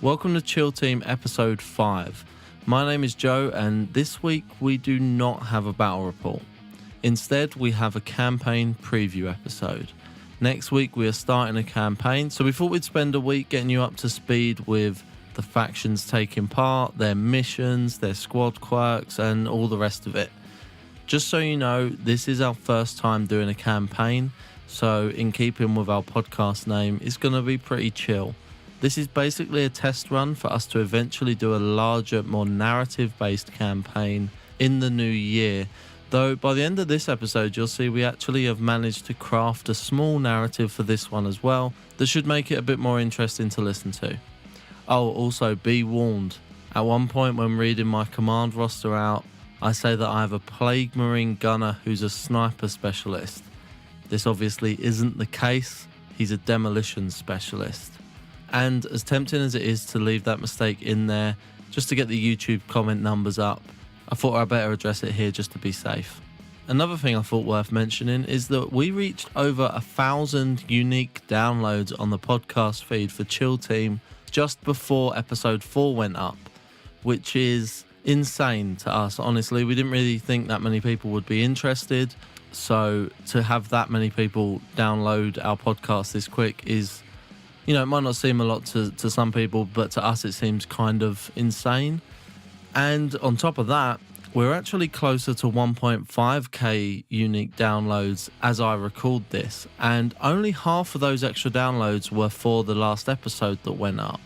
Welcome to Chill Team episode 5. My name is Joe, and this week we do not have a battle report. Instead, we have a campaign preview episode. Next week we are starting a campaign, so we thought we'd spend a week getting you up to speed with the factions taking part, their missions, their squad quirks, and all the rest of it. Just so you know, this is our first time doing a campaign, so in keeping with our podcast name, it's going to be pretty chill. This is basically a test run for us to eventually do a larger, more narrative-based campaign in the new year. Though by the end of this episode, you'll see we actually have managed to craft a small narrative for this one as well that should make it a bit more interesting to listen to. Oh, also be warned. At one point when reading my command roster out, I say that I have a Plague Marine gunner who's a sniper specialist. This obviously isn't the case. He's a demolition specialist. And as tempting as it is to leave that mistake in there just to get the YouTube comment numbers up, I thought I'd better address it here just to be safe. Another thing I thought worth mentioning is that we reached over 1,000 unique downloads on the podcast feed for Chill Team just before episode 4 went up, which is insane to us. Honestly, we didn't really think that many people would be interested. So to have that many people download our podcast this quick is, you know, it might not seem a lot to some people, but to us it seems kind of insane. And on top of that, we're actually closer to 1.5k unique downloads as I record this, and only half of those extra downloads were for the last episode that went up.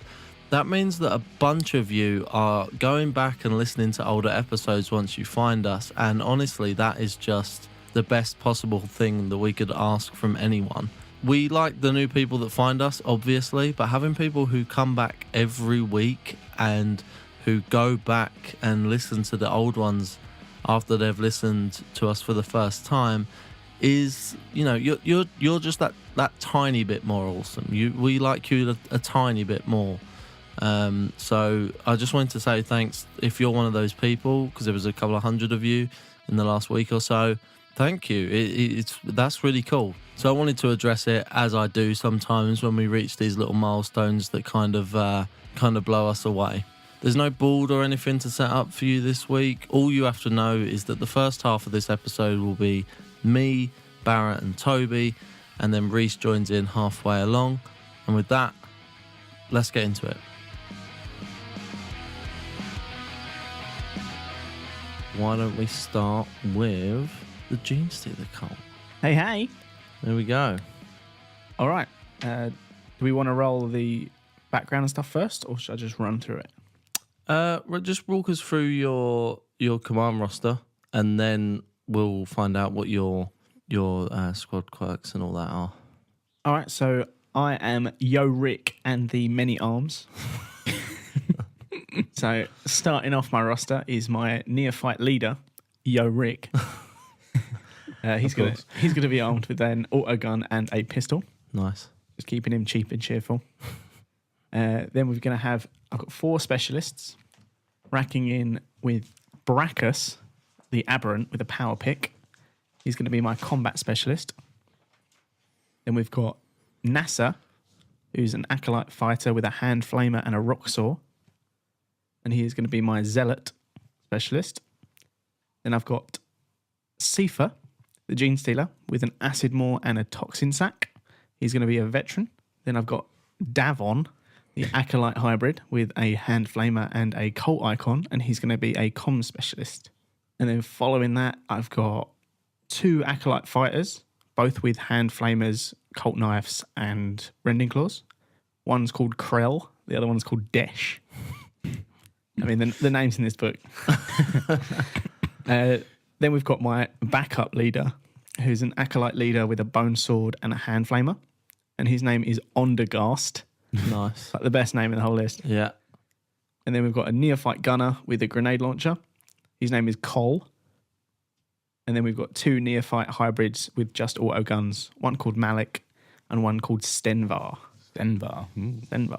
That means that a bunch of you are going back and listening to older episodes once you find us, and honestly, that is just the best possible thing that we could ask from anyone. We like the new people that find us, obviously, but having people who come back every week and who go back and listen to the old ones after they've listened to us for the first time is, you know, you're just that tiny bit more awesome. We like you a tiny bit more. So I just wanted to say thanks if you're one of those people, because there was a couple of hundred of you in the last week or so. Thank you. That's really cool. So I wanted to address it, as I do sometimes when we reach these little milestones that kind of blow us away. There's no board or anything to set up for you this week. All you have to know is that the first half of this episode will be me, Barrett and Toby, and then Reese joins in halfway along. And with that, let's get into it. Why don't we start with the Gene Stealer cult? Hey. There we go. All right. Do we want to roll the background and stuff first, or should I just run through it? Just walk us through your command roster, and then we'll find out what your squad quirks and all that are. All right. So I am Yo Rick and the Many Arms. So starting off my roster is my neophyte leader, Yo Rick. He's gonna be armed with an auto gun and a pistol. Nice. Just keeping him cheap and cheerful. Then we're gonna have, I've got 4 specialists, racking in with Brachus, the Aberrant, with a power pick. He's gonna be my combat specialist. Then we've got Nasa, who's an acolyte fighter with a hand flamer and a rock saw, and he is going to be my zealot specialist. Then I've got Sifa, the Gene Stealer, with an acid maw and a toxin sack. He's going to be a veteran. Then I've got Davon, the acolyte hybrid, with a hand flamer and a cult icon, and he's going to be a comm specialist. And then following that, I've got 2 acolyte fighters, both with hand flamers, cult knives, and rending claws. One's called Krell, the other one's called Desh. I mean, the names in this book. Then we've got my backup leader, who's an acolyte leader with a bone sword and a hand flamer. And his name is Ondergast. Nice. Like the best name in the whole list. Yeah. And then we've got a neophyte gunner with a grenade launcher. His name is Cole. And then we've got 2 neophyte hybrids with just auto guns. One called Malik and one called Stenvar. Stenvar.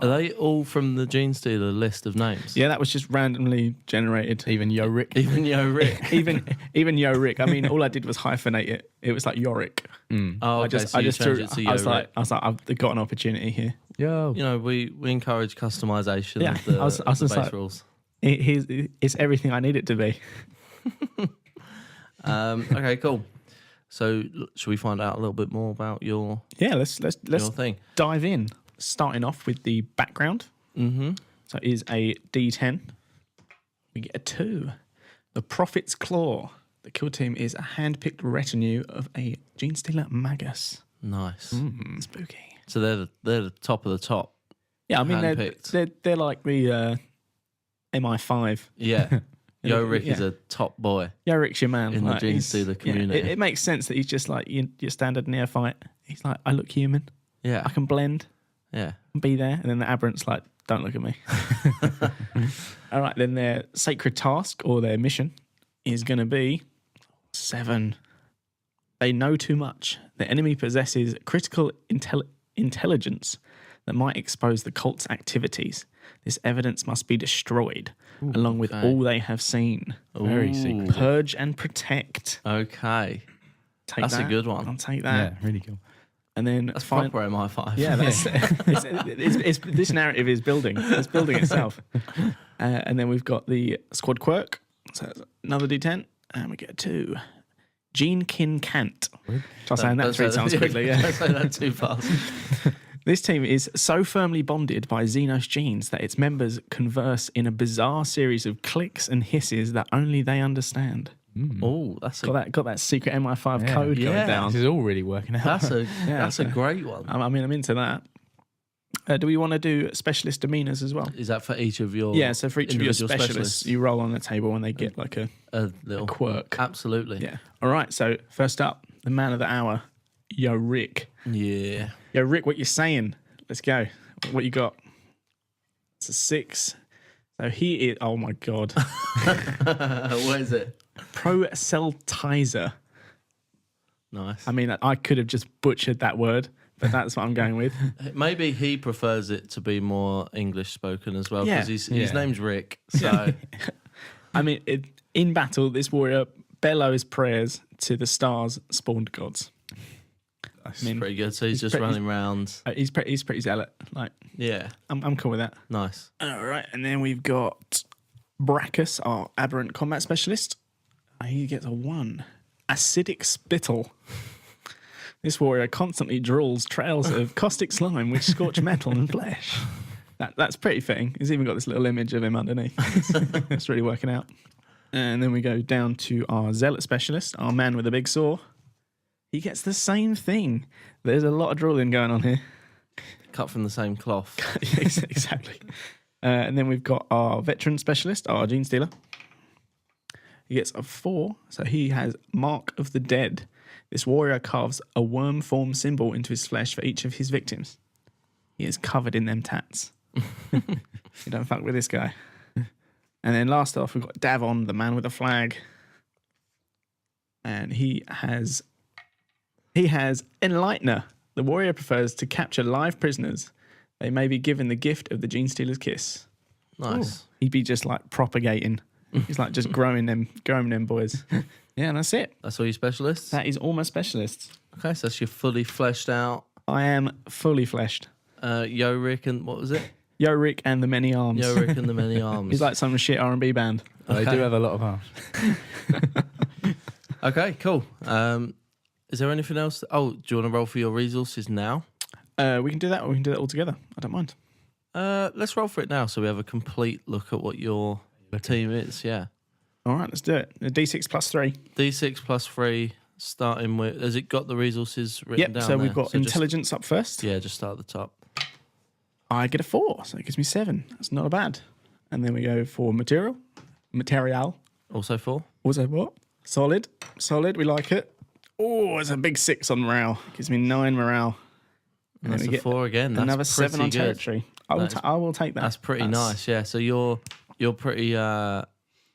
Are they all from the Gene Stealer list of names? Yeah, that was just randomly generated. Even Yo Rick. Even Yo Rick. even Yo Rick. I mean, all I did was hyphenate it. It was like Yorick. Oh, okay. I just threw. it to Yo I was like, Rick. I've got an opportunity here. Yo. you know, we encourage customization Yeah, of the, I was of the just base like- rules. It's everything I need it to be. Okay, cool. So should we find out a little bit more about your Yeah, let's your thing? dive in. Starting off with the background. Mm-hmm. So it is a D10. We get a 2. The Prophet's Claw. The kill team is a hand-picked retinue of a Gene Stealer Magus. Nice. Spooky. So they're the top of the top. Yeah, I mean Hand-picked. they're like the MI5. Yeah. Yo Rick is Yeah. a top boy. Yeah, Rick's your man. In the Gene he's- Stealer yeah, community. it makes sense that he's just like your standard neophyte. He's like, I look human. Yeah. I can blend Yeah. and be there. And then the aberrant's like, don't look at me. All right, then their sacred task or their mission is going to be 7. They know too much. The enemy possesses critical intelligence that might expose the cult's activities. This evidence must be destroyed, along with okay. all they have seen. Very Ooh. secret. Purge and protect. Okay. Take That's a that. good one. I'll take Yeah, that. really cool. And then That's fin- proper MI5. Yeah, that's it's this narrative is building. It's building itself. And then we've got the squad quirk. So that's another D10, and we get a 2. Gene Kin Cant. Try saying that 3 times quickly. Yeah. Don't say that too fast. This team is so firmly bonded by Xenos genes that its members converse in a bizarre series of clicks and hisses that only they understand. Oh, that's a Got that secret MI5 Yeah. code Yeah. going down. This is all really working out. that's a great one. I mean, I'm into that. Do we want to do specialist demeanors as well? Is that for each of your Yeah, so for each of your individual specialists, you roll on the table and they get like a little quirk. Absolutely. Yeah. All right, so first up, the man of the hour, Yo Rick. Yeah. Yo Rick, what you saying? Let's go. What you got? It's a 6. So he is, oh my God, What is it? Proseltizer. Nice. I mean, I could have just butchered that word, but that's what I'm going with. Maybe he prefers it to be more English spoken as well Yeah. because his Yeah. name's Rick. So I mean, in battle, this warrior bellows prayers to the stars spawned gods. that's mean, pretty good. So he's just pretty- running around. He's pretty zealot. Like, Yeah. I'm cool with that. Nice. All right, and then we've got Brachus, our aberrant combat specialist. He gets a 1. Acidic Spittle. This warrior constantly drools trails of caustic slime which scorch metal and flesh. That's pretty fitting. He's even got this little image of him underneath. It's really working out. And then we go down to our zealot specialist, our man with a big saw. He gets the same thing. There's a lot of drooling going on here. Cut from the same cloth. Exactly. And then we've got our veteran specialist, our Gene Stealer. He gets a 4, so he has Mark of the Dead. This warrior carves a worm form symbol into his flesh for each of his victims. He is covered in them tats. You don't fuck with this guy. And then last off, we've got Davon, the man with a flag. And he has Enlightener. The warrior prefers to capture live prisoners. They may be given the gift of the Gene Stealer's kiss. Nice. He'd be just like propagating. He's like just growing them boys. Yeah, and that's it. That's all your specialists? That is all my specialists. Okay, so that's your fully fleshed out I am fully fleshed. Yo Rick and what was it? Yo Rick and the Many Arms. Yo Rick and the Many Arms. He's like some shit R&B band. They do have a lot of arms. Okay, cool. Is there anything else? Oh, do you want to roll for your resources now? We can do that, or we can do that all together. I don't mind. Let's roll for it now so we have a complete look at what your team is. Yeah. All right, let's do it. A D6 plus 3. D6 plus 3, starting with. Has it got the resources written Yep. down? So we've there? got So just- intelligence up first. yeah, just start at the top. I get a 4, so it gives me 7. That's not bad. And then we go for material. Also 4. Was that what? Solid. We like it. Oh, it's a big 6 on morale. Gives me 9 morale. And that's then a we get 4 again. That's another 7 on pretty good. territory. I will take that. That's pretty nice. Yeah. So you're pretty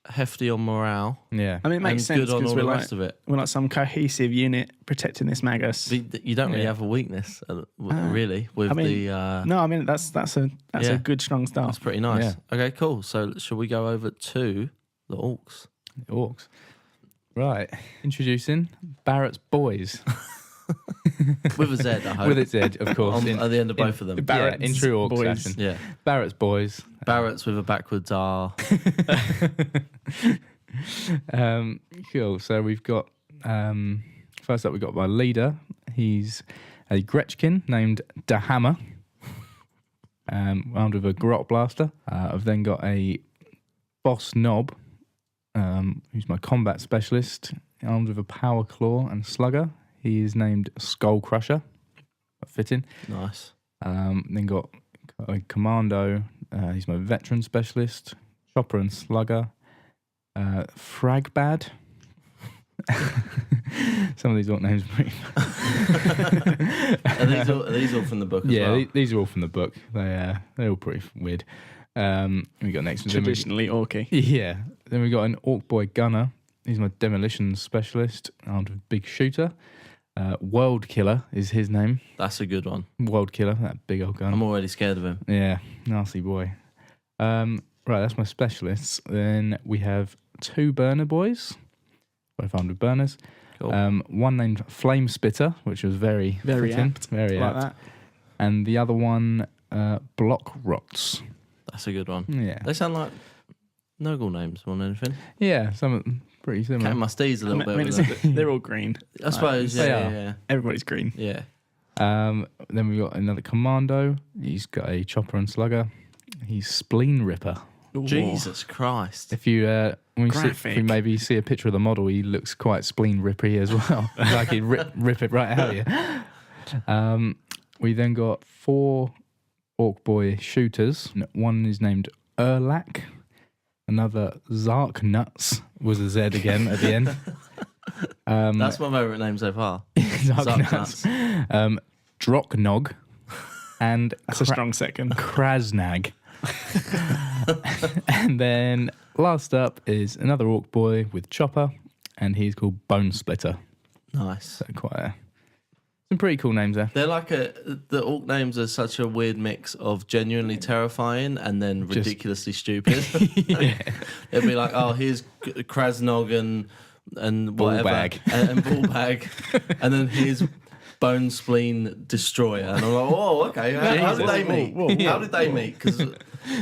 hefty on morale. Yeah. I mean, it makes and sense good on because all we're the like rest of it. we're like some cohesive unit protecting this Magus. But you don't really Yeah. have a weakness, really, with I mean, the. No, I mean that's a Yeah. good strong start. That's pretty nice. Yeah. Okay, cool. So shall we go over to the orcs? Orcs. Right. Introducing Barrett's Boys. With a Z, I hope. With its edge, of course. At the end of both of them. Barrett's in true orc boys. fashion. Yeah. Barrett's boys. Barrett's with a backwards R. Cool. So we've got first up, we've got my leader. He's a Gretchkin named Dahammer, armed with a grot blaster. I've then got a boss knob, who's my combat specialist, armed with a power claw and slugger. He is named Skull Crusher. Fitting. Nice. Then got a commando. He's my veteran specialist, chopper and slugger. Fragbad. Some of these orc names are pretty. Are these all from the book as well? Yeah, these are all from the book. They're all pretty weird. We got next. Traditionally orky. Yeah. Then we got an orc boy gunner. He's my demolition specialist, armed with big shooter. World Killer is his name. That's a good one. World Killer, that big old gun. I'm already scared of him. Yeah, nasty boy. Right, that's my specialists. Then we have 2 burner boys, both armed with burners. Cool. One named Flame Spitter, which was very fitting, apt. very Like apt. that. And the other one, Block Rots. That's a good one. Yeah, They sound like Nurgle names more than anything. yeah, some of them pretty similar. Cat mustees a little bit. With it's- they're all green. I suppose. They Yeah, are. yeah, Everybody's green. yeah. Then we got another commando. He's got a chopper and slugger. He's Spleen Ripper. Ooh. Oh. Jesus Christ. If you when we, Graphic. if we maybe see a picture of the model, he looks quite spleen rippy as well. Like he'd rip it right out of you. We then got 4 orc boy shooters. One is named Erlak. Another Zark Nuts was a Z again at the end. That's my favourite name so far. Zark Zark Nuts. Drocknog and That's a strong second. Krasnag. And then last up is another orc boy with chopper, and he's called Bone Splitter. Nice. So quite some pretty cool names there. They're like the orc names are such a weird mix of genuinely terrifying and then ridiculously stupid. Yeah. It'd be like, oh, here's Krasnog and whatever. Ballbag. And Ballbag. And then here's Bone Spleen Destroyer. And I'm like, oh, okay. How did they meet? How did they meet? Because,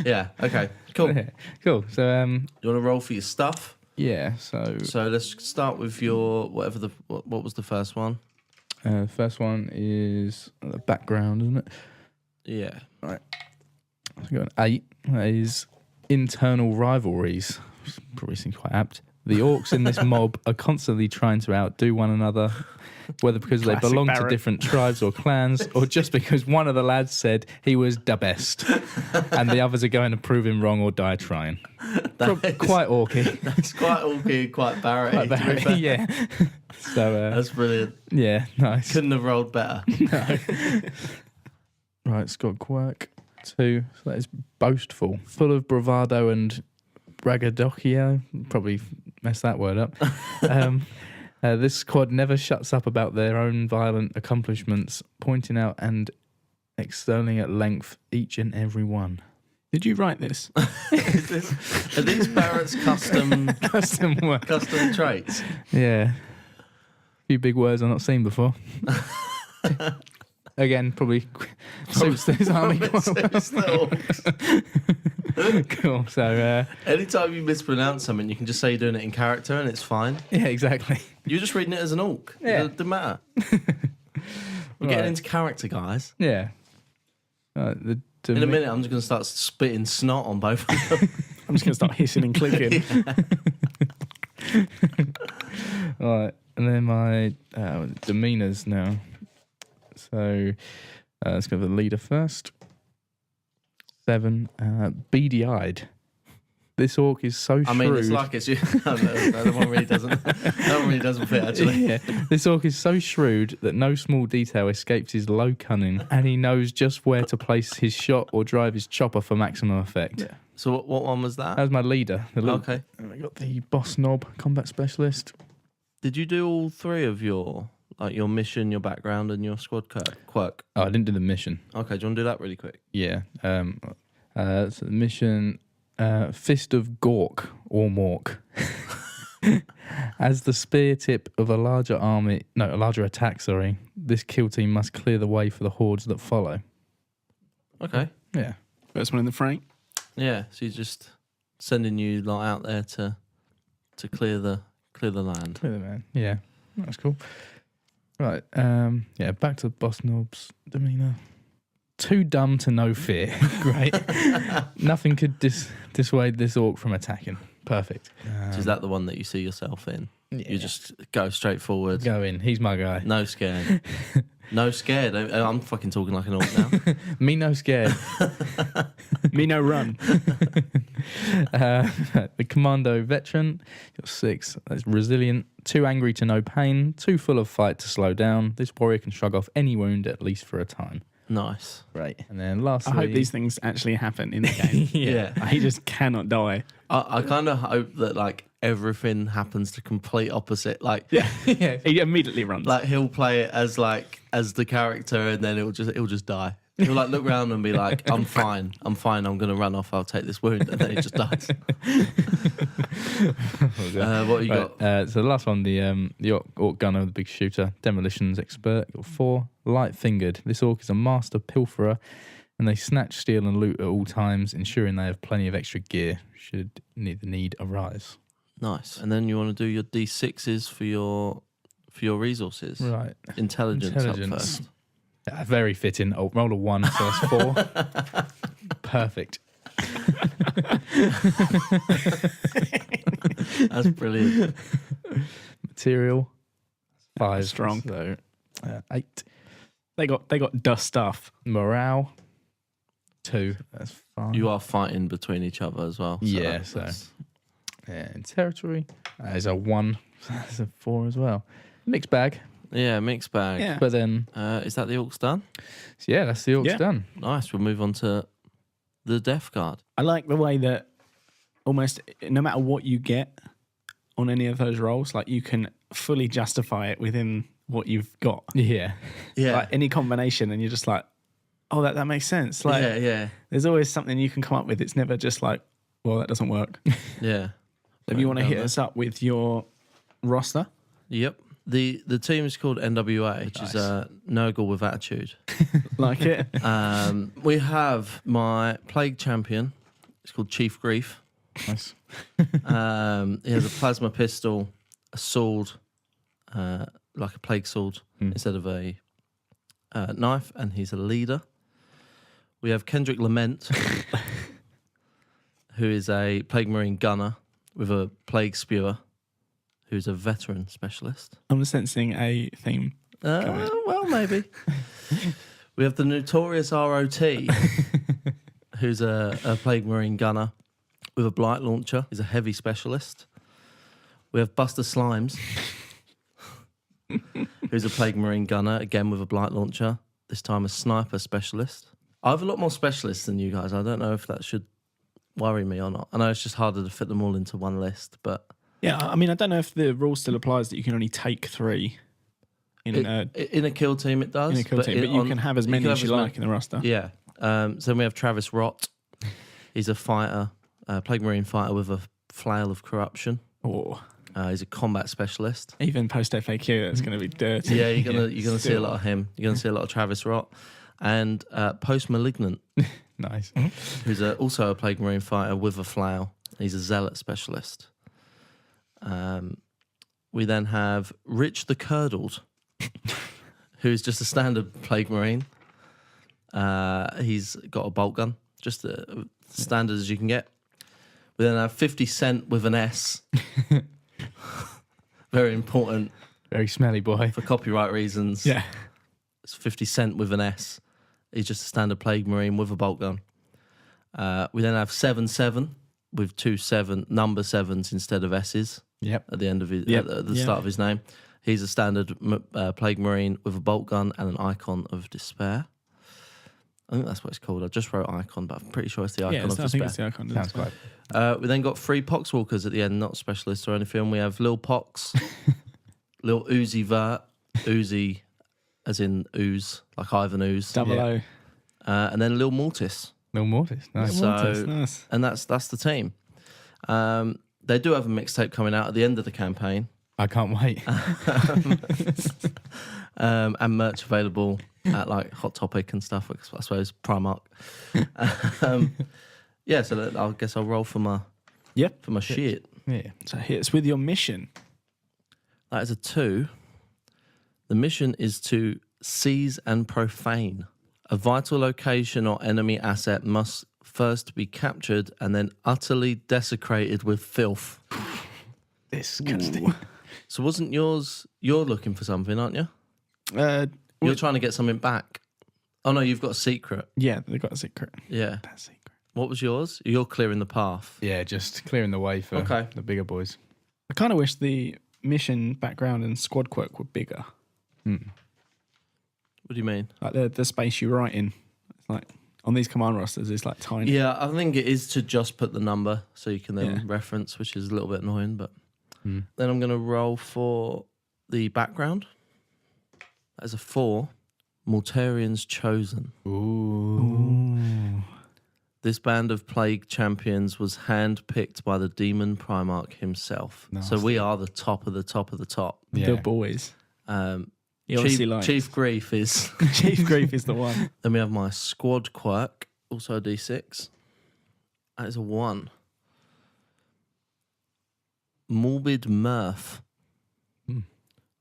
yeah, okay, cool. Yeah. Cool. So You want to roll for your stuff? yeah. So So let's start with your, whatever what was the first one? first one is the background, isn't it? Yeah. So we got an 8. That is internal rivalries. Probably seems quite apt. The orcs in this mob are constantly trying to outdo one another, whether because Classic they belong to Barrett. different tribes or clans, or just because one of the lads said he was the best, and the others are going to prove him wrong or die trying. Quite orky. That's quite orky, quite Barrett. Quite Barrett, yeah. So That's brilliant. yeah, nice. Couldn't have rolled better. Right, it's got quirk 2. So that is boastful, full of bravado and braggadocio. Probably messed that word up. This squad never shuts up about their own violent accomplishments, pointing out and extolling at length each and every one. Did you write this? Are these Barrett's custom Custom work. custom traits? Yeah. A few big words I've not seen before. Again, probably suits this army quite well. Still. Cool. So, Anytime you mispronounce something, you can just say you're doing it in character and it's fine. yeah, exactly. You're just reading it as an orc. Yeah. It doesn't matter. We're Right. getting into character, guys. Yeah. In a minute, I'm just going to start spitting snot on both of them. I'm just going to start hissing and clicking. All right, and then my demeanors now. So let's go for the leader first. 7, beady-eyed. This orc is so shrewd. I mean, it's like it's you. No, that one really doesn't. That one really doesn't fit, actually. Yeah, this orc is so shrewd that no small detail escapes his low cunning, and he knows just where to place his shot or drive his chopper for maximum effect. Yeah. So what one was That that? was my leader. The little, Okay. And I got the boss knob, combat specialist. Did you do all 3 of your mission, your background, and your squad quirk? Oh, I didn't do the mission. Okay, do you want to do that really quick? Yeah. So the mission, Fist of Gork or Mork. As the spear tip of a larger attack, this kill team must clear the way for the hordes that follow. Okay. Yeah. First one in the fray. Yeah. So you're just sending you like out there to clear the land. Clear the man. Yeah. That's cool. Right. Yeah, back to boss knobs demeanor. Too dumb to know fear. Great. Nothing could dissuade this orc from attacking. Perfect. So is that the one that you see yourself in? Yeah. You just go straight forward. Go in. He's my guy. No scared. No scared. I'm fucking talking like an orc now. Me no scared. Me no run. The commando veteran. Got 6. That's resilient. 2 angry to no pain. 2 full of fight to slow down. This warrior can shrug off any wound at least for a time. Nice. Right. And then lastly, I hope these things actually happen in the game. Yeah. He just cannot die. I kind of hope that like everything happens to complete opposite. Like Yeah. He immediately runs. like he'll play it as the character, and then it'll just die. He'll like look around and be like, I'm fine. I'm gonna run off. I'll take this wound, and then he just dies. What have you got? So the last one, the orc gunner, the big shooter, demolitions expert. Got 4. Light fingered. This orc is a master pilferer, and they snatch, steal, and loot at all times, ensuring they have plenty of extra gear should the need arise. Nice. And then you want to do your D6s for your resources. Right. Intelligence. Up first. Yeah, very fitting. Oh, roll a 1, so that's 4. Perfect. That's brilliant. Material 5. Strong. So 8. They got dust stuff. Morale 2. That's 5. You are fighting between each other as well. Yeah, so in territory is a 1. So that's a 4 as well. Mixed bag. Yeah, mixed bag. Yeah. But then Is that the orcs done? yeah, that's the orcs Yeah. done. Nice. We'll move on to the Death Guard. I like the way that almost no matter what you get on any of those rolls, like you can fully justify it within what you've got. Yeah. Yeah. Like any combination, and you're just like, oh, that makes sense. Like yeah. there's always something you can come up with. It's never just like, well, that doesn't work. Yeah. If you want to Down hit there. us up with your roster, Yep. The team is called NWA, which is Nurgle with attitude. like it. We have my Plague Champion. It's called Chief Grief. Nice. He has a plasma pistol, a sword, like a plague sword, instead of a knife, and he's a leader. We have Kendrick Lament, who is a Plague Marine gunner with a Plague Spewer, who's a veteran specialist. I'm sensing a theme. Well, maybe. We have the notorious ROT, who's a Plague Marine gunner with a Blight launcher. He's a heavy specialist. We have Buster Slimes, who's a Plague Marine gunner, again with a Blight launcher, this time a sniper specialist. I have a lot more specialists than you guys. I don't know if that should worry me or not. I know it's just harder to fit them all into one list, but... Yeah, I mean, I don't know if the rule still applies that you can only take 3 in a kill team it does. a kill team, but you can have as many as you like in the roster. Yeah. So then we have Travis Rott. He's a fighter, Plague Marine fighter with a flail of corruption. Or He's a combat specialist. even post FAQ, that's going to be dirty. Yeah, you're gonna see a lot of him. You're gonna see a lot of Travis Rott, and post Malignant, Nice. who's also a Plague Marine fighter with a flail. He's a zealot specialist. We then have Rich the Curdled, who's just a standard Plague Marine. He's got a bolt gun, just as standard as you can get. We then have 50 Cent with an S. Very important Very smelly boy. for copyright reasons. Yeah. It's 50 Cent with an S. He's just a standard Plague Marine with a bolt gun. We then have 7-7 with 2 number 7s instead of S's. Yep. At the end of his, Yep. at the start of his name. He's a standard Plague Marine with a bolt gun and an icon of despair. I think that's what it's called. I just wrote icon, but I'm pretty sure it's the icon Yeah, of I think despair. it's the icon. Sounds quite. We then got 3 Poxwalkers at the end, not specialists or anything. We have Lil Pox, Lil Uzi Vert, Uzi as in ooze, like Ivan Ooze, Double O. and then Lil Mortis. Lil Mortis. Nice. So- Mortis, nice. And that's the team. They do have a mixtape coming out at the end of the campaign. I can't wait. And merch available at like Hot Topic and stuff, I suppose, Primark. Yeah, so I guess I'll roll for my shit. Yeah. So here's with your mission. That is a 2. The mission is to seize and profane. A vital location or enemy asset must first be captured and then utterly desecrated with filth. Disgusting. So wasn't yours... You're looking for something, aren't you? You're trying to get something back. Oh, no, you've got a secret. Yeah, they've got a secret. Yeah. That secret. What was yours? You're clearing the path. Yeah, just clearing the way for the bigger boys. I kind of wish the mission background and squad quirk were bigger. What do you mean? Like the space you write in. It's like on these command rosters, it's like tiny. Yeah, I think it is to just put the number so you can then reference, which is a little bit annoying. But then I'm going to roll for the background. That is a 4. Mortarians Chosen. Ooh. This band of plague champions was handpicked by the demon Primarch himself. Nasty. So we are the top of the top of the top. The boys. Chief Grief is... Chief Grief is the one. Then we have my squad quirk, also a D6. That is a 1. Morbid Mirth.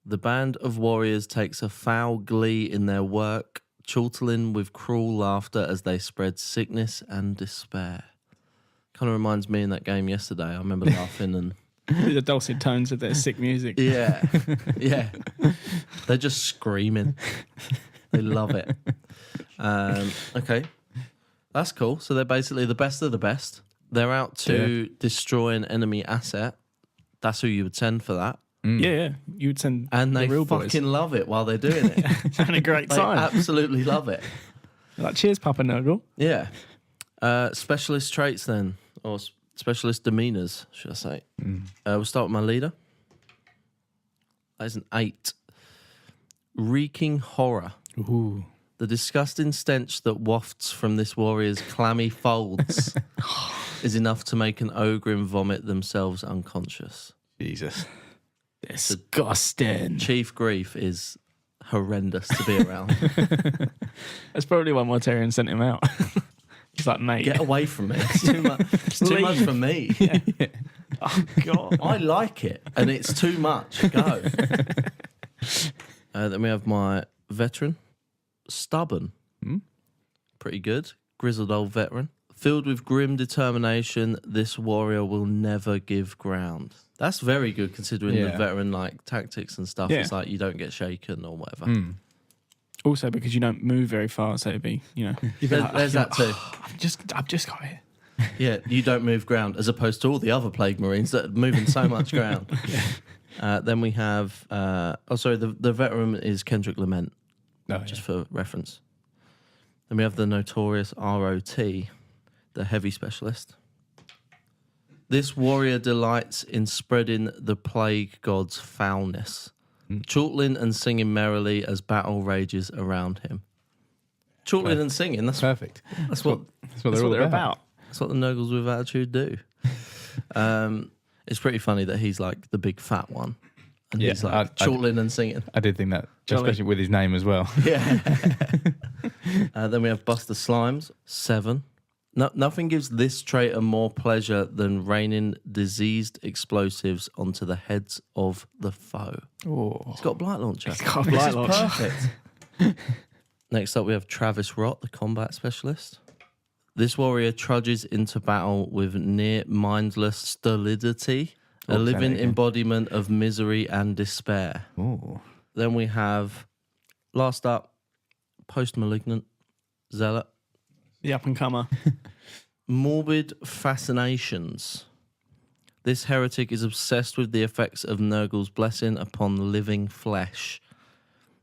The band of warriors takes a foul glee in their work, chortling with cruel laughter as they spread sickness and despair. Kind of reminds me in that game yesterday. I remember laughing and... The dulcet tones of their sick music. Yeah. Yeah. They're just screaming. They love it. Okay. That's cool. So they're basically the best of the best. They're out to destroy an enemy asset. That's who you would send for that. Yeah. You would send And they the real fucking boys. love it while they're doing it. Having a great They time. absolutely love it. Like, cheers, Papa Nurgle. Yeah. Specialist traits then, or specialist demeanors, should I say. We'll start with my leader. That is an 8. Reeking horror. Ooh. The disgusting stench that wafts from this warrior's clammy folds is enough to make an ogre vomit themselves unconscious. Jesus. Disgusting. Chief Grief is horrendous to be around. That's probably why Mortarion sent him out. He's like, mate. Get away from me. It's too much, too much for me. Oh, God. I like it, and it's too much. Go. Then we have my veteran. Stubborn. Pretty good. Grizzled old veteran. Filled with grim determination, this warrior will never give ground. That's very good considering the veteran like tactics and stuff. Yeah. It's like you don't get shaken or whatever. Also, because you don't move very far, so it'd be, There's that too. I've just got here. Yeah, you don't move ground as opposed to all the other plague marines that are moving so much ground. Then we have, the veteran is Kendrick Lament, just for reference. Then we have the notorious ROT, the heavy specialist. This warrior delights in spreading the plague god's foulness, chortling and singing merrily as battle rages around him. Chortling and singing, that's perfect. That's what they're all about. That's what the Nurgles with attitude do. It's pretty funny that he's like the big fat one. And he's like chortling and singing. I did think that, especially with his name as well. Yeah. Then we have Buster Slimes, 7. Nothing gives this traitor more pleasure than raining diseased explosives onto the heads of the foe. Oh. He's got a blight launcher. He's got a blight launcher. Perfect. Next up, we have Travis Rott, the combat specialist. This warrior trudges into battle with near mindless stolidity, a living embodiment of misery and despair. Ooh. Then we have, last up, post-malignant zealot. The up-and-comer. Morbid fascinations. This heretic is obsessed with the effects of Nurgle's blessing upon living flesh.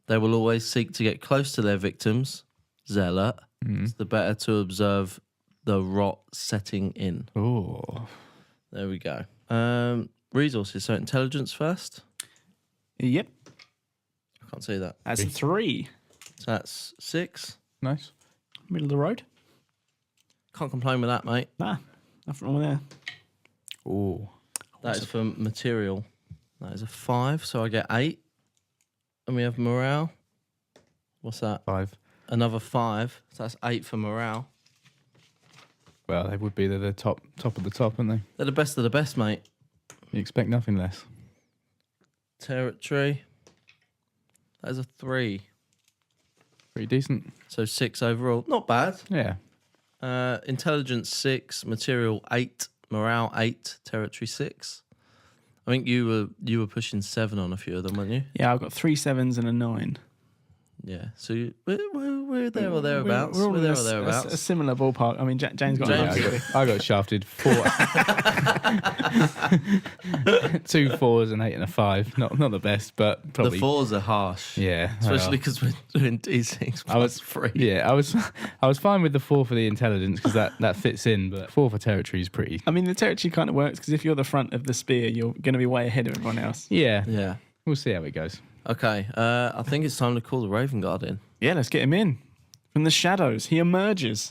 They will always seek to get close to their victims, zealot, the better to observe the rot setting in. Oh. There we go. Resources. So intelligence first. Yep. I can't see that. That's a 3. So that's 6. Nice. Middle of the road. Can't complain with that, mate. Nah, nothing wrong with there. Ooh. That is for material. That is a 5, so I get 8. And we have morale. What's that? 5. Another 5, so that's 8 for morale. Well, they would be. They're the top of the top, aren't they? They're the best of the best, mate. You expect nothing less. Territory. That is a 3. Pretty decent. So 6 overall. Not bad. Yeah. Intelligence 6, material 8, morale 8, territory 6. I think you were pushing 7 on a few of them, weren't you? Yeah, I've got 3 7s and a 9. Yeah. So we're there or thereabouts. We're all We're in there or thereabouts. a similar ballpark. I mean, James got I got shafted 4. 2 4s and 8 and a 5. Not the best, but probably. The 4s are harsh. Yeah. Especially because we're doing D6 plus 3. Yeah, I was fine with the 4 for the intelligence because that fits in, but 4 for territory is pretty. I mean, the territory kind of works because if you're the front of the spear, you're going to be way ahead of everyone else. Yeah. Yeah. We'll see how it goes. Okay. I think it's time to call the Raven Guard in. Yeah, let's get him in. From the shadows, he emerges.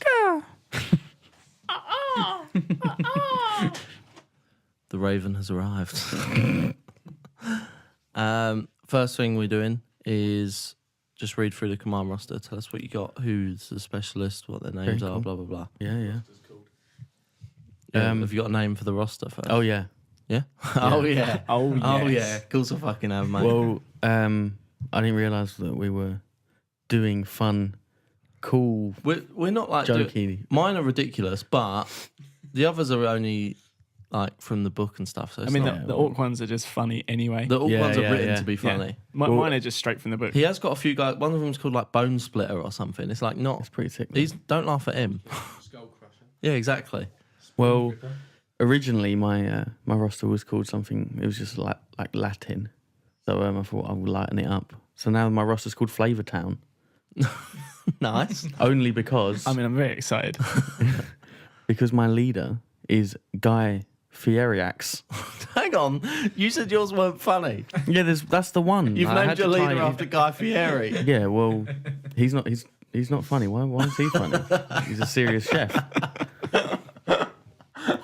The Raven has arrived. First thing we're doing is just read through the command roster. Tell us what you got, who's the specialist, what their names are, cool. blah, blah, blah. Yeah. Have you got a name for the roster first? Oh yeah. Yeah? Oh, yeah. Oh, yes. Oh, yeah. Of course I fucking have, mate. Well, I didn't realise that we were doing fun, cool, we're not like... jokey. Mine are ridiculous, but the others are only like from the book and stuff. So I it's mean, not, the orc ones are just funny anyway. the orc Yeah, ones are yeah, written yeah. to be Yeah. funny. Mine are just straight from the book. He has got a few guys. One of them's called like Bone Splitter or something. It's like not... It's pretty sick. Don't laugh at him. Skull Crusher. Yeah, exactly. Well, originally my my roster was called something. It was just like Latin, so I thought I would lighten it up. So now my roster's called Flavor Town, Nice. only because I mean, I'm very excited. my leader is Guy Fieriax. Hang on. You said yours weren't funny. Yeah, that's the one. You've I named had your to tie leader it- after Guy Fieri. Yeah, well, he's not. He's not funny. Why is he funny? He's a serious chef.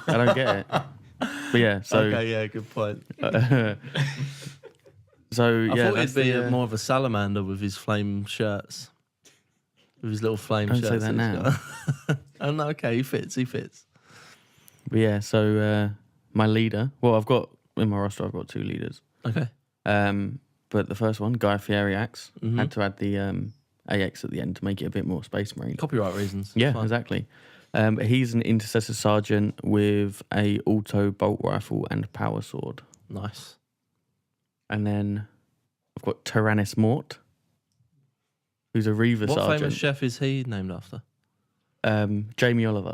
I don't get it. But yeah, so Okay, yeah, good point. so I yeah, thought that's he'd be the, more of a salamander with his flame shirts. With his little flame Don't say shirts. that he's now. got. Oh, no, okay, he fits. But yeah, so my leader. Well, I've got in my roster. I've got 2 leaders. Okay. But the first one, Guy Fieriax, Mhm. had to add the AX at the end to make it a bit more Space Marine. Copyright reasons. Yeah, Fine. exactly. He's an intercessor sergeant with a auto bolt rifle and power sword. Nice. And then I've got Tyrannus Mort, who's a Reaver What sergeant. famous chef is he named after? Jamie Oliver,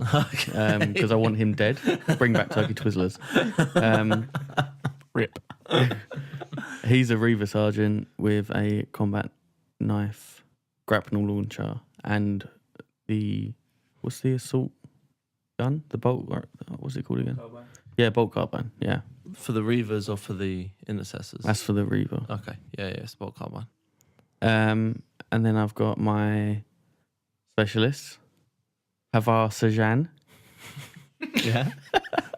because I want him dead. Bring back Turkey Twizzlers. Rip. He's a Reaver sergeant with a combat knife, grapnel launcher, and what's the assault gun? The bolt. What's it called again? Carbine. Yeah, bolt carbine. Yeah, For the Reavers or for the Intercessors? that's for the Reaver. Okay. Yeah, it's Bolt Carbine. And then I've got my specialists, Havar Sajan. Yeah.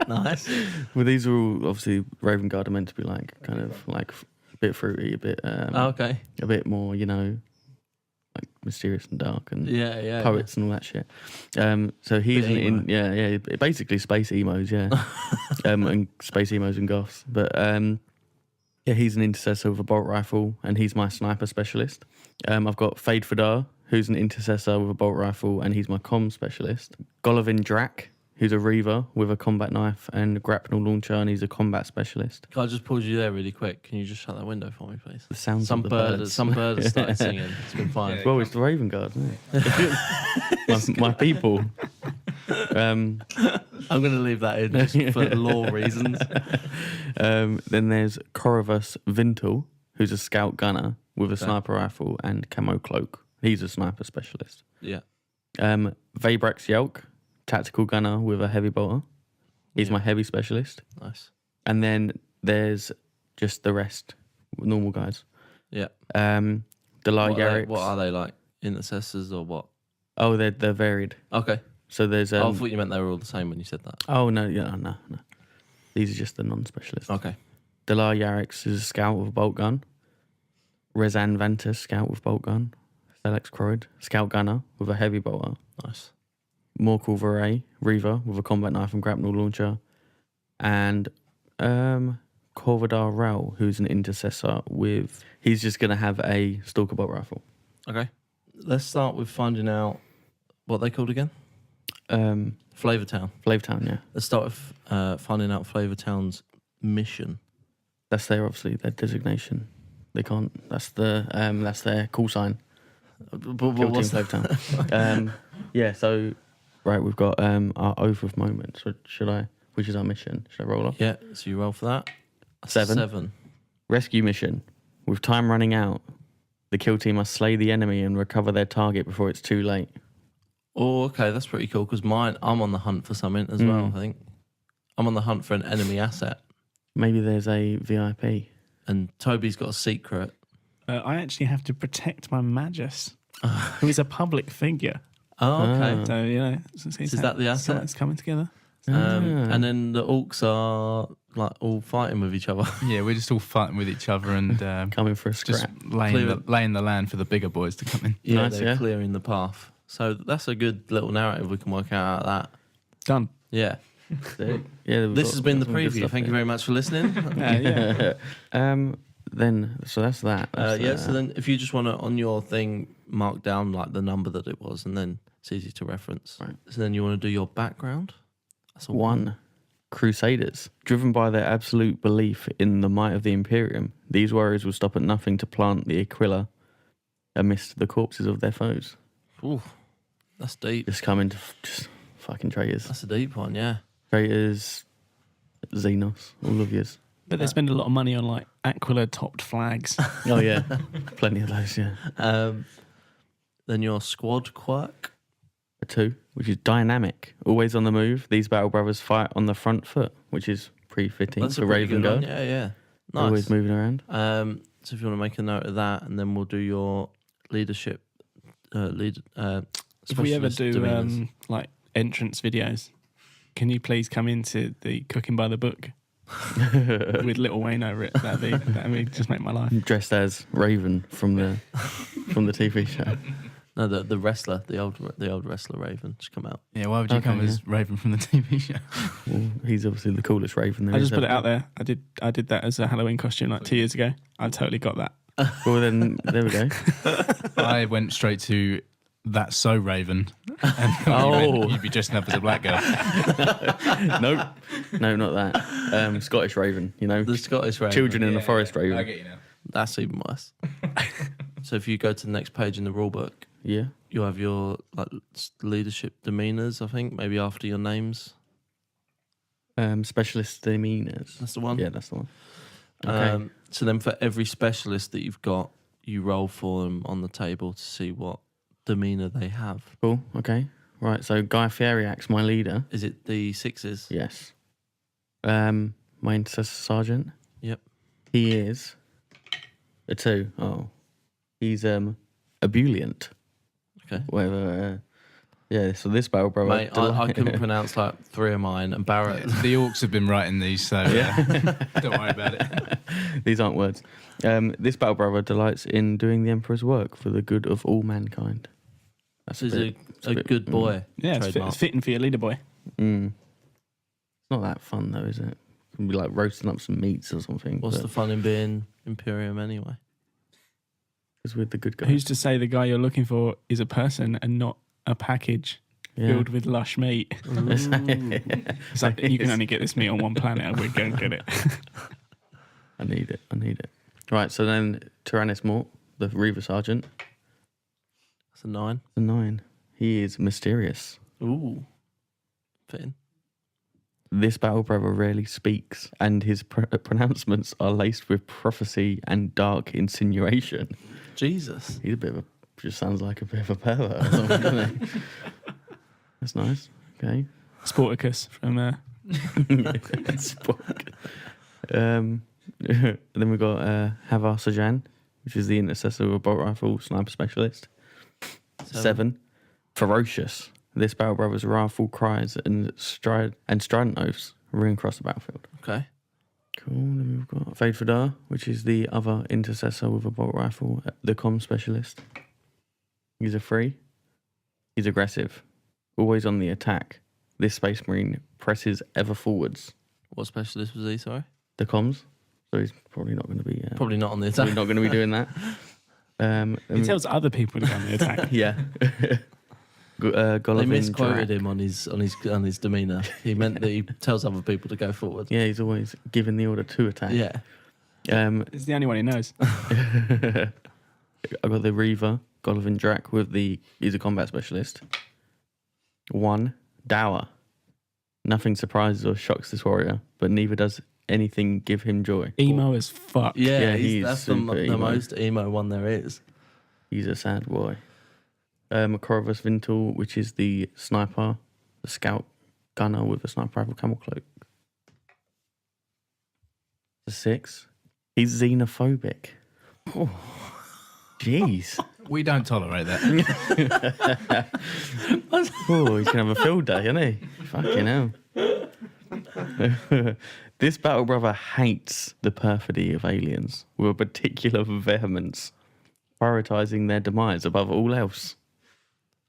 Nice. Well, these are all obviously Raven Guard are meant to be like kind of like a bit fruity, a bit Okay. a bit more, like mysterious and dark and Yeah. poets and all that shit. So he's Bit emo. basically space emos, yeah, and space emos and goths. But yeah, he's an intercessor with a bolt rifle, and he's my sniper specialist. I've got Fade Fadar, who's an intercessor with a bolt rifle, and he's my comm specialist. Golovin Drak, who's a Reaver with a combat knife and grapnel launcher, and he's a combat specialist. Can I just pause you there really quick? Can you just shut that window for me, please? The sounds Some of the bird birds. has started singing. It's been fine. Well, it's the Raven Guard, isn't it? my people. I'm going to leave that in just for law reasons. Then there's Corvus Vintal, who's a scout gunner with a Okay. sniper rifle and camo cloak. He's a sniper specialist. Yeah. Vabrax Yelk, tactical gunner with a heavy bolter. He's Yeah. my heavy specialist. Nice. And then there's just the rest, normal guys. Yeah. Delar What Yarrick. are they like? Intercessors or what? Oh, they're varied. Okay. So there's I thought you meant they were all the same when you said that. oh no, yeah, no. These are just the non-specialists. Okay. Delar Yarix is a scout with a bolt gun. Rezan Vantas, scout with bolt gun. Thelex Croyd, scout gunner with a heavy bolter. Nice. Morkel Varay, Reaver with a combat knife and grapnel launcher. And Corvidar Rel, who's an intercessor with... He's just going to have a stalker bolt rifle. Okay. Let's start with finding out what they called again. Flavortown. Flavortown, yeah. Let's start with finding out Flavortown's mission. That's their designation. They can't... That's their call sign. But Kill what's Team Flavortown. Yeah, so... Right, we've got our Oath of Moment. So which is our mission? Should I roll off? Yeah, so you roll for that. 7. Rescue mission. With time running out, the kill team must slay the enemy and recover their target before it's too late. Oh, okay, that's pretty cool, because I'm on the hunt for something as well, I think. I'm on the hunt for an enemy asset. Maybe there's a VIP. And Toby's got a secret. I actually have to protect my Magus, who is a public figure. Oh, okay. So, you know, Is that the asset? It's coming together. And then the orcs are like all fighting with each other. Yeah, we're just all fighting with each other and Coming for a just scrap. laying the land for the yeah, boys to come in. Yeah, Nice, they're yeah. clearing the path. So that's a good little narrative we can work out of that. Done. Yeah. Yeah, This has been the some good preview. stuff Thank you there. very much for listening. Yeah. So that's that. That's, So then if you just want to, on your thing, mark down like the number that it was, and then it's easy to reference. Right. So then you want to do your background. That's a 1. Crusaders. Driven by their absolute belief in the might of the Imperium, these warriors will stop at nothing to plant the Aquila amidst the corpses of their foes. Ooh, that's deep. Just coming to just fucking traitors. That's a deep one, yeah. Traitors, Xenos, all of yours. But they spend a lot of money on like Aquila topped flags. Oh yeah, plenty of those. Yeah. Then your squad quirk. A 2, which is dynamic, always on the move. These battle brothers fight on the front foot, which is pretty fitting That's a for pretty Raven good one. Guard. Yeah. Nice. Always moving around. So if you want to make a note of that, and then we'll do your leadership. If we ever specialist do demeanors. like entrance videos, can you please come into the Cooking by the Book with Little Wayne over it? That'd be just make my life. Dressed as Raven from the TV show. No, the wrestler, the old wrestler Raven, just come out. Yeah, why would you Okay, come as Raven from the TV show? Well, he's obviously the coolest Raven there I is just put it ever. out there. I did that as a Halloween costume like 2 years ago. I totally got that. Well, then there we go. I went straight to That's So Raven. And Oh. you'd be dressing up as a black girl. Nope. No, not that. Scottish Raven. You know, The Scottish Raven. children in the forest Raven. I get you now. That's even worse. So if you go to the next page in the rule book, Yeah. you'll have your like leadership demeanors, I think, maybe after your names. Specialist demeanors. That's the one. Yeah, that's the one. Okay. So then for every specialist that you've got, you roll for them on the table to see what demeanor they have. Cool. Okay. Right. So Guy Fieriak's my leader. Is it the 6s? Yes. My intercessor sergeant. Yep. He is a 2. Oh, he's ebullient. Okay. Whatever. Yeah. So this battle brother. Mate, I couldn't pronounce like 3 of mine, and Barrett. The orcs have been writing these, so don't worry about it. These aren't words. This battle brother delights in doing the emperor's work for the good of all mankind. That's He's bit- a good boy. Yeah, trademark. it's fitting for your leader boy. It's not that fun though, is it? It can be like roasting up some meats or something. What's the fun in being Imperium anyway? Because we're the good guys. Who's to say the guy you're looking for is a person and not a package filled with lush meat? It's like, you can only get this meat on one planet and we'd go and get it. I need it. Right, so then Tyrannus Mort, the Reaver Sergeant, That's a 9. the 9. He is mysterious. Ooh. Fitting. This battle brother rarely speaks, and his pronouncements are laced with prophecy and dark insinuation. Jesus. He's just sounds like a bit of a pervert or something, doesn't he? That's nice. Okay. Sporticus from Spock. Then we've got Havar Sajan, which is the intercessor of a bolt rifle sniper specialist. 7. Ferocious. This battle brother's wrathful cries and strident oaths ring across the battlefield. Okay. Cool. Then we've got Fade Fadar, which is the other intercessor with a bolt rifle, the comm specialist. He's a 3. He's aggressive, always on the attack. This Space Marine presses ever forwards. What specialist was he, sorry? The comms, so he's probably not going to be. Probably not on the Probably attack. not going to be doing that. He tells other people to go on the attack. Yeah. They Golovin misquoted Drak. him on his demeanour. He meant that he tells other people to go forward. Yeah, he's always giving the order to attack. Yeah. It's the only one he knows. I got the Reaver, Golovin Drak he's a combat specialist. 1, Dower. Nothing surprises or shocks this warrior, but neither does anything give him joy. Emo as fuck. Yeah, he's that's the super emo. most emo one there is. He's a sad boy. Corvus Vintal, which is the sniper, the scout gunner with a sniper rifle camel cloak. The 6. He's xenophobic. Oh, jeez. We don't tolerate that. Oh, he's gonna have a field day, isn't he? Fucking hell. This battle brother hates the perfidy of aliens with a particular vehemence, prioritizing their demise above all else.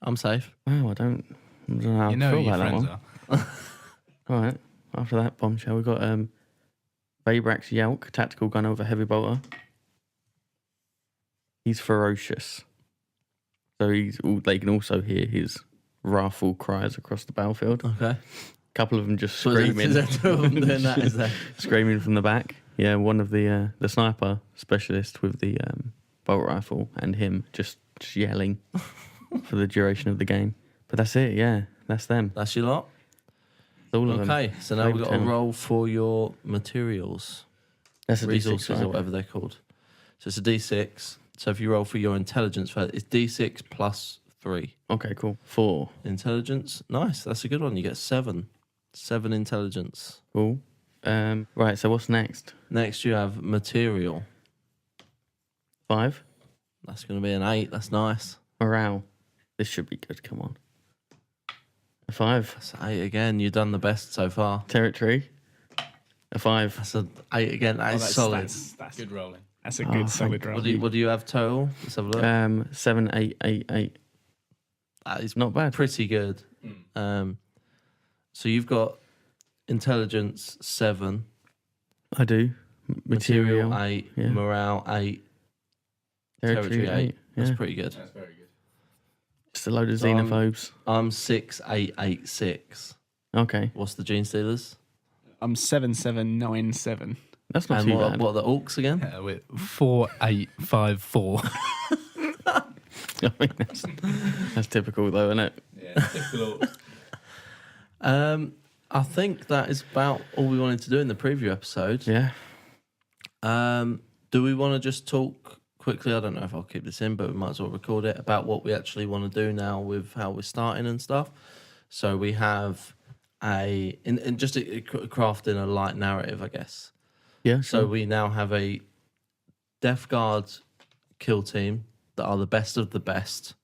I'm safe. Wow, I don't know how You I know feel who your about that friends one. are. All right. After that bombshell, we got Baybrax Yelk, tactical gunner with a heavy bolter. He's ferocious, so they can also hear his wrathful cries across the battlefield. Okay. A couple of them just So is screaming, there two of them doing that? Is there? screaming from the back. Yeah, one of the sniper specialist with the bolt rifle and him just yelling for the duration of the game. But that's it. Yeah, that's them. That's your lot? All of them. Okay, so now we've got a Town. roll for your materials. That's a Resources D6, right? or whatever they're called. So it's a D6. So if you roll for your intelligence, it's D6 plus 3. Okay, cool. 4. Intelligence. Nice. That's a good one. You get 7. 7 intelligence. Cool. Right, so what's next? Next you have material. 5. That's going to be an 8. That's nice. Morale. This should be good. Come on. A 5. That's an 8 again. You've done the best so far. Territory. A 5. That's an 8 again. That is solid. That's Good rolling. That's a Oh, good thank solid you. roll. What do you have total? Let's have a look. 7, 8, 8, 8. That is Not bad. pretty good. So you've got intelligence 7, I do. Material. 8, yeah. morale 8, territory 8. That's Yeah. pretty good. That's very good. Just a load of So I'm- xenophobes. I'm 6, 8, 8, 6. Okay. What's the Gene Stealers? I'm 7797. That's not And too what, bad. what are the Orcs again? With 4854. I mean, that's typical though, isn't it? Yeah, typical. I think that is about all we wanted to do in the preview episode. Yeah. Do we want to just talk quickly? I don't know if I'll keep this in, but we might as well record it about what we actually want to do now with how we're starting and stuff. So we have crafting a light narrative, I guess. Yeah. So we now have a Death Guard kill team that are the best of the best,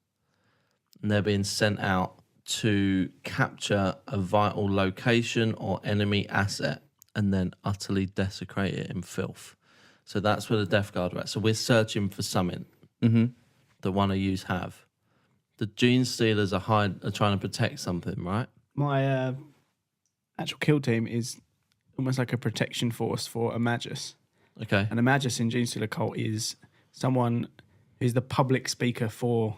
and they're being sent out to capture a vital location or enemy asset and then utterly desecrate it in filth. So that's where the Death Guard are at. So we're searching for something that one of yous have. The Gene Stealers are trying to protect something, right? My actual kill team is almost like a protection force for a Magus. Okay. And a Magus in Gene Stealer Cult is someone who's the public speaker for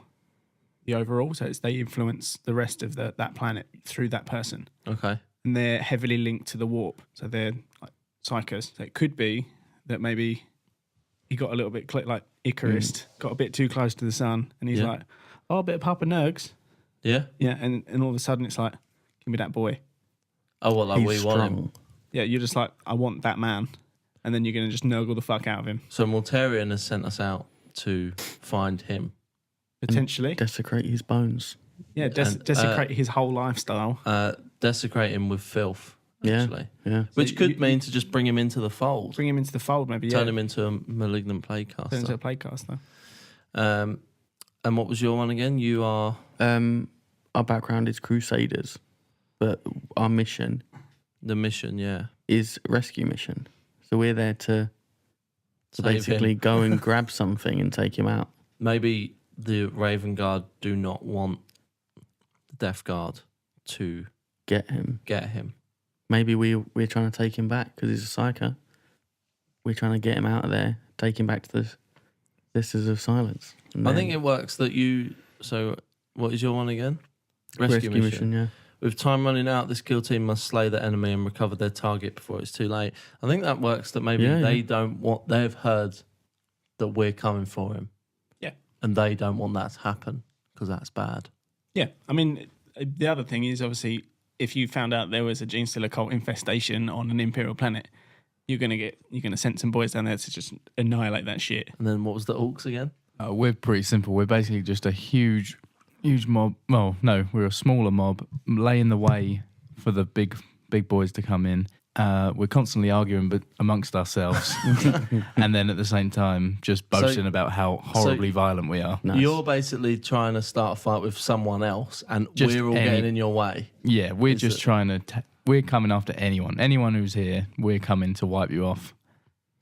the overall. So they influence the rest of that planet through that person. Okay. And they're heavily linked to the warp. So they're like psychos. So it could be that maybe he got a little bit like Icarus, got a bit too close to the sun, and he's Yeah. like, "Oh, a bit of Papa Nergs." Yeah. Yeah, and all of a sudden it's like, "Give me that boy." Oh, well, like He's we want him. strong. Yeah, you're just like, "I want that man," and then you're gonna just nurgle the fuck out of him So Mortarion has sent us out to find him. potentially. Desecrate his bones. Yeah, and, desecrate his whole lifestyle. Desecrate him with filth, Yeah. actually. Yeah. Which So could you- mean to just bring him into the fold. Bring him into the fold, maybe. Turn Yeah, him into a malignant turn into a playcaster. playcaster. And what was your one again? You are... Our background is Crusaders, but our mission The mission, yeah. is rescue mission. So we're there to Save basically him. go and grab something and take him out. Maybe the Raven Guard do not want the Death Guard to Get him. get him. Maybe we're trying to take him back because he's a psycho. We're trying to get him out of there, take him back to the Sisters of Silence. And I then think it works that you... So, what is your one again? rescue mission, yeah. With time running out, this kill team must slay the enemy and recover their target before it's too late. I think that works that maybe Yeah, they yeah. don't want... They've heard that we're coming for him. Yeah. And they don't want that to happen because that's bad. Yeah, I mean, the other thing is obviously if you found out there was a gene stealer cult infestation on an Imperial planet, you're gonna send some boys down there to just annihilate that shit. And then what was the Orcs again? We're pretty simple. We're basically just a huge mob. Well, no, we're a smaller mob laying the way for the big boys to come in. We're constantly arguing but amongst ourselves, and then at the same time just boasting about how horribly violent we are. Nice. You're basically trying to start a fight with someone else, and Just we're all getting in your way. Yeah, we're Is just it- trying to. We're coming after anyone who's here. We're coming to wipe you off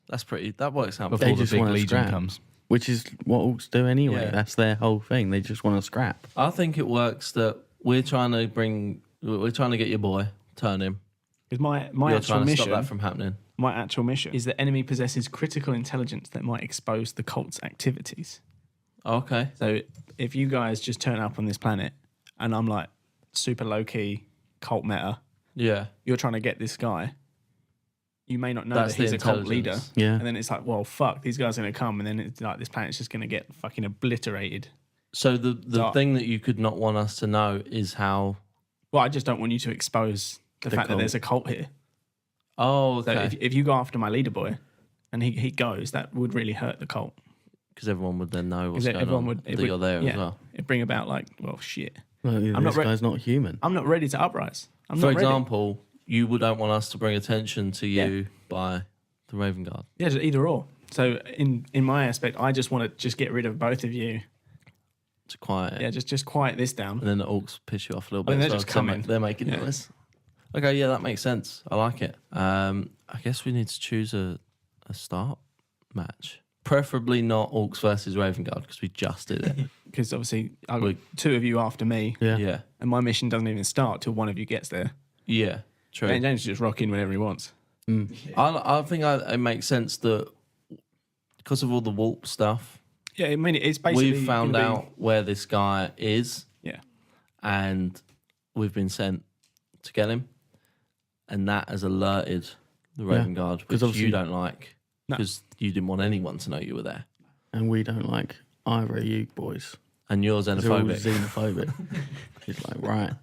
That's pretty. That works out. before They the just big wanna legion scrap. comes. Which is what orcs do anyway. Yeah. That's their whole thing. They just want to scrap. I think it works that we're trying to get your boy, turn him. Because my You're actual trying to mission, stop that from happening. my actual mission is that enemy possesses critical intelligence that might expose the cult's activities. Okay. So if you guys just turn up on this planet and I'm like super low key cult meta, Yeah. you're trying to get this guy. You may not know That's that he's the a cult leader. intelligence. Yeah. And then it's like, well, fuck, these guys are going to come. And then it's like, this planet's just going to get fucking obliterated. So the Dark. thing that you could not want us to know is how. Well, I just don't want you to expose the fact that cult. there's a cult here. Oh, So okay. if you go after my leader boy and he goes, that would really hurt the cult. Because everyone would then know what's 'Cause going everyone on. would- it that would- you're there yeah. as well. It'd bring about like, well, shit. Well, not this re- guy's not human. I'm not ready to uprise. I'm For not ready. example, you don't want us to bring attention to you by the Raven Guard. Yeah, just either or. So in my aspect, I just want to just get rid of both of you. To quiet it. Yeah, just quiet this down. And then the Orcs piss you off a little I mean, bit. they're as just well, 'cause coming. They're making Yeah. noise. Okay, yeah, that makes sense. I like it. I guess we need to choose a start match. Preferably not Orcs versus Raven Guard because we just did it. Because obviously I've We- got two of you after me, Yeah. Yeah. and my mission doesn't even start till one of you gets there. Yeah. True. And James just rock in whenever he wants. I think it makes sense that because of all the warp stuff, Yeah, I mean it's basically we've found gonna be- out where this guy is Yeah, and we've been sent to get him. And that has alerted the Raven Guard, 'cause which you obviously- don't like No. because you didn't want anyone to know you were there. And we don't like either of you boys. And you're 'Cause they're all xenophobic. xenophobic. It's like, right.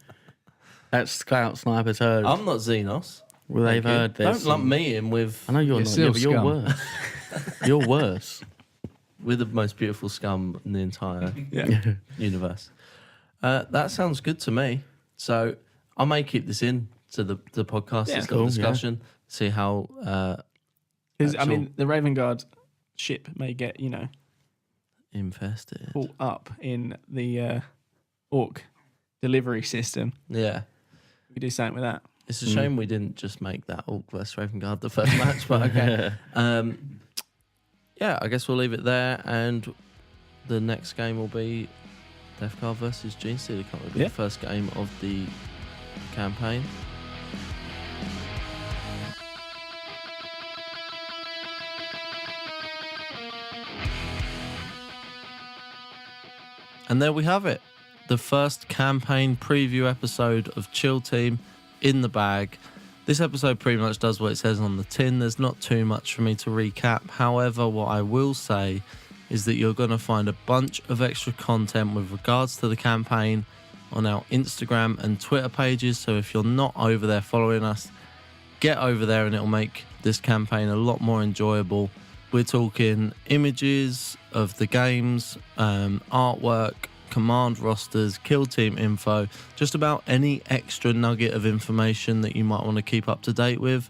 That scout sniper's heard. I'm not Xenos. Well, they've Thank you. heard there's Don't lump some- me in with. I know you're You're not, still yeah, but you're scum. worse. You're worse. We're the most beautiful scum in the entire yeah. universe. That sounds good to me. So I may keep this in to the podcast, Yeah, this cool, little discussion, see how. Because I Actual- mean, the Raven Guard ship may get Infested. caught up in the orc delivery system. Yeah. We do something with that. It's a shame we didn't just make that Orc vs Raven Guard the first match, but okay. Yeah, I guess we'll leave it there, and the next game will be Death Guard versus Gene Stealer. Can't be Yeah. the first game of the campaign. And there we have it. The first campaign preview episode of Chill Team in the bag. This episode pretty much does what it says on the tin. There's not too much for me to recap. However, what I will say is that you're going to find a bunch of extra content with regards to the campaign on our Instagram and Twitter pages. So if you're not over there following us, get over there and it'll make this campaign a lot more enjoyable. We're talking images of the games, artwork, command rosters, kill team info, just about any extra nugget of information that you might want to keep up to date with,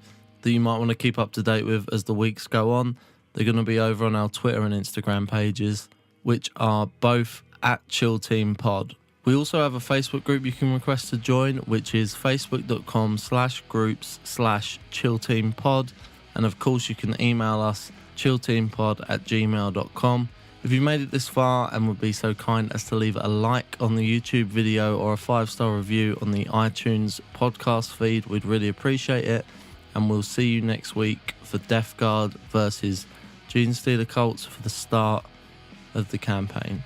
as the weeks go on. They're going to be over on our Twitter and Instagram pages, which are both at Chill Team Pod. We also have a Facebook group you can request to join, which is facebook.com/groups/chillteampod. And of course, you can email us chillteampod@gmail.com. If you've made it this far and would be so kind as to leave a like on the YouTube video or a 5-star review on the iTunes podcast feed, we'd really appreciate it. And we'll see you next week for Death Guard versus Genestealer Cults for the start of the campaign.